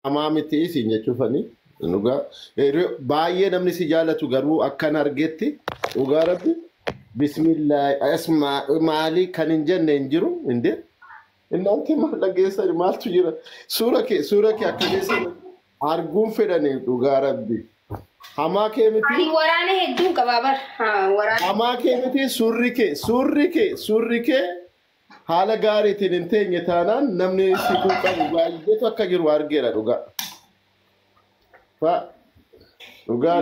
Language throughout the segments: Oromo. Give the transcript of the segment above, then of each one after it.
hamaa miti isin jechuufani dhugaa baay'ee namni si jaalatu garuu akkan argetti dhugaa rabbi bismillah asma maali kan hin jenne hin jiru inde innanti maal dhageessan maaltu jira suura kee akka geessan arguun fedhani dhugaa rabbi hamaa kee miti ani waraana hedduun qabaabar waraana hamaa kee miti suurri kee haala gaariitiin hin teenye taanaan namni si qabu baay'eetu akka jiru argeera dhugaa. Dhugaa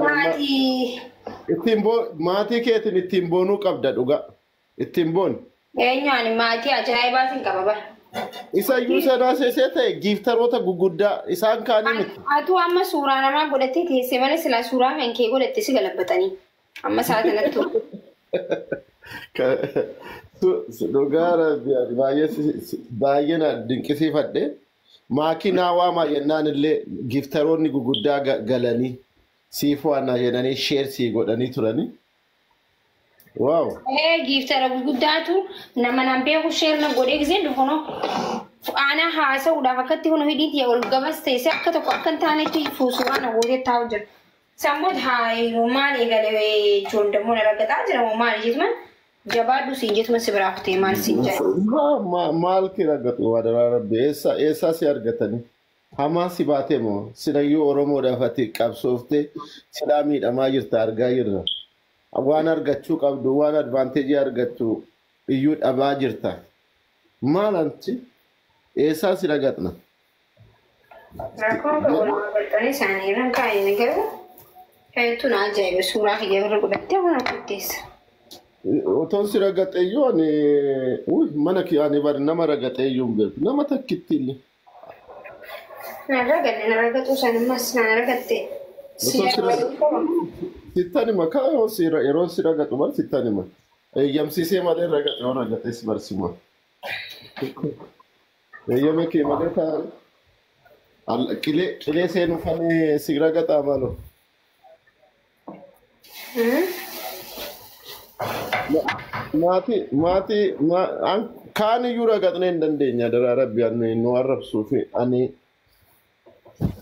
maatii keetiin ittiin boonuu qabda dhugaa. Ittiin boon. Eenyuun maatii ajaa'ibaatiin qaba bara. Isa iyyuu sanaa seesee ta'e giiftaroota guguddaa isaan kaanii miti. Atuu amma suuraa namaa godhattee teessee malee silaa suuraa kan kee godhatte si galabbatanii. Amma sa'a kanatti. Dhugaa baay'ee na dinqisiifadhe maakinaa waamaa jennaan illee giftaroonni guguddaa galanii siif waannaa jedhanii sheersii godhanii turanii. Waaw. Giftara guguddaatu nama nan beeku sheerna godhee gisee dhufunoo ana haasa'uudhaaf akkatti hunda hidhiitii ol gabas teessee akka tokko akka hin taanetti fuusuraa na gootee taa'u jira. Sammuut haa maal eegalee joondamuu na raggataa jira moo maal jettuman. Jabaadhu siin jetuma si biraa kutee maal siin jedhu. Maal kee argatu waadaraa rabbi eessaa si argatanii hamaa si baatee moo sinayyuu Oromoodhaaf ati qabsooftee silaa miidhamaa jirta argaa jirra. Waan argachuu qabdu waan advaanteejii argattu iyyuu dhabaa jirta. Maal anti eessaa si argatna? Rakkoon qabu barbaadanii isaanii irraan kaa'ee garuu hedduu na ajaa'iba suuraa kiyya irra godhattee waan akkaatteessa. Otoon si ragaxeeyyuu ani mana kee ani bari nama ragaxeeyyuu hin beeku nama takkitti illee. Na ragaxuu sanummas na ragaxee. Sittan hima kaayoo yeroo si ragaxu bar sittan hima. Eeyyamsiisee malee ragaxee yoo ragaxees barsima. Eeyyame kee malee taa'an qilee seenuu fanee si ragaxaa maaloo. Maatii kaan iyyuu ragaxnee hin dandeenya daraa rabbi nu arrabsuu fi ani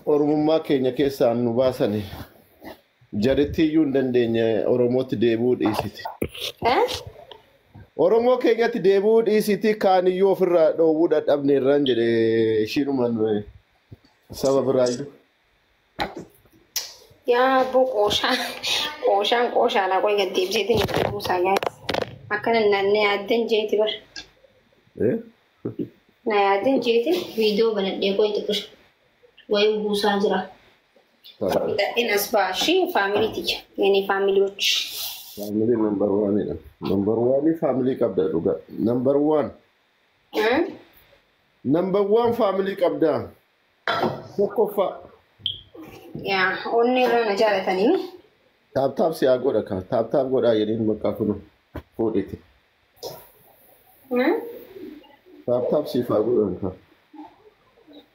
oromummaa keenya keessaa nu baasanii jaritti iyyuu hin dandeenya Oromootti deebi'uu dhiisiti. Oromoo keenyatti deebi'uu dhiisiti kaan iyyuu ofirraa dhoowwuu dadhabne irraan jedhee ishiinumaan saba biraayyuu. Yaa boo qooshaan qoy gaddeebisee itti buusaa gaati. Akkana na yaaddan jeeti bar. Na yaaddan jeeti viidiyoo banadhee qoy itti busha. Wayii buusaa jira. Fidadheen as baashii faamiliiticha. Yeni faamiliiwwachi. Faamilii nambar waanidha. Nambar waanii faamilii qabda dhugaa. Nambar waan. Nambar waan faamilii qabda. Tokkoffaa. Yaa onni irra na jaalatanii. Taaptaap si haa godha kaa. Taaptaap godhaa jedheen bakka kunu fuudhiti. Taaptaap siif haa godhan kaa.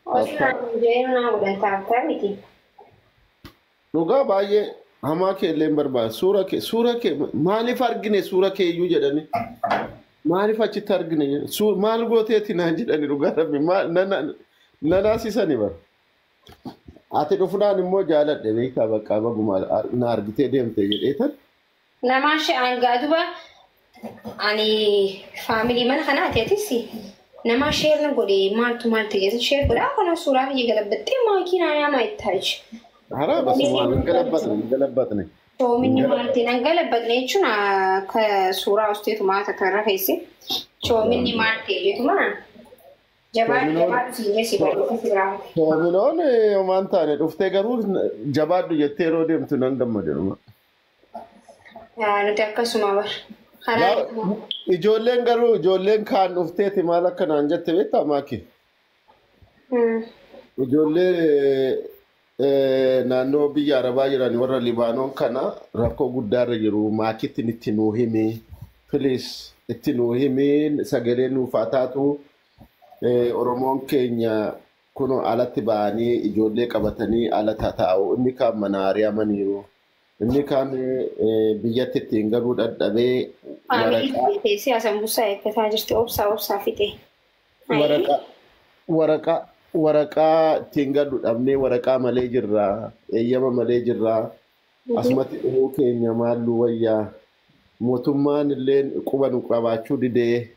Osoo jeenu naa godhan taaptaap miti. Dhugaa baay'ee hamaa kee illee hin barbaada. Suura kee maaliif argine suura kee iyyuu jedhani. Maaliif achitti argine maal gooteeti naan jedhani dhugaa rabbi nanaasisani bara. Ati dhufuudhaan immoo jaaladhe beektaa bakka baguma na argitee deemtee jedheetan. Namaa shaangaa duba ani faamilii mana kanaati atis nama sheerna godhe maaltu jedhu sheer godhaa kana suuraa kiyya galabbattee maakiinaa yaamaa itti haaji. Haraa basuma galabatne. Choominni maalti nan galabbatne jechuun akka suuraa usteetu maata karra keessi. Choominni maalti jeetuma. Toominoon homaan taane dhuftee garuu jabaadhu jettee yeroo deemtu nan gammadinuma. Nuti akkasuma bar. Ijoolleen kaan dhufteeti maal akka naan jette beektaa maaki? Ijoollee naannoo biyya Arabaa jiran warra Libaanoon kana rakkoo guddaarra jiru maakitti itti nuu himi. Filiis itti nuu himi sagalee nuufaa taatu. Oromoon keenya kun alatti ba'anii ijoollee qabatanii ala taa'u inni kaan mana ari'amaniiru inni kaan biyyatti ittiin galuu dadhabee siyaasan buusaa eeggataa jirti obsaa fixee. Waraqaa waraqaa ittiin gallu dhabnee waraqaa malee jirra. Eeyyama malee jirra. Asumatti dhufuu keenya maallu wayyaa. Mootummaan illee quba nu qabaachuu didee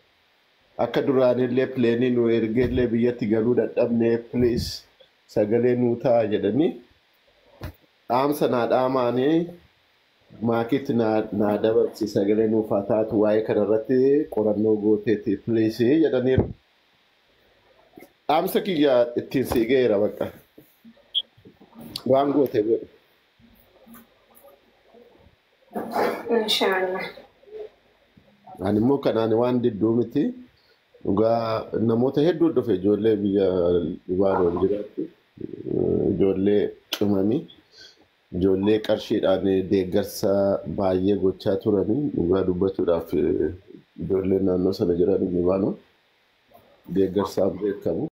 akka duraan illee pileenii nu ergee illee biyyatti galuu dadhabnee please sagalee nuu ta'a jedhanii dhaamsa naa dhaamaanii maakitti naa dabarsi sagalee nuuf haa taatu waa'ee kanarratti qorannoo gooteeti please jedhaniiru. Dhaamsa kiyya ittiin siigeera bakka waan goote godhe. Inshallah. Ani immoo kanaan waan didduu miti. Dhugaa namoota hedduu dhufe ijoollee biyya Libaanoon jiraattu. Ijoollee cimanii ijoollee qarshiidhaan deeggarsa baay'ee gochaa turanii dhugaa dubbachuudhaaf ijoollee naannoo sana jiran Libaanoon deeggarsaan beekamu.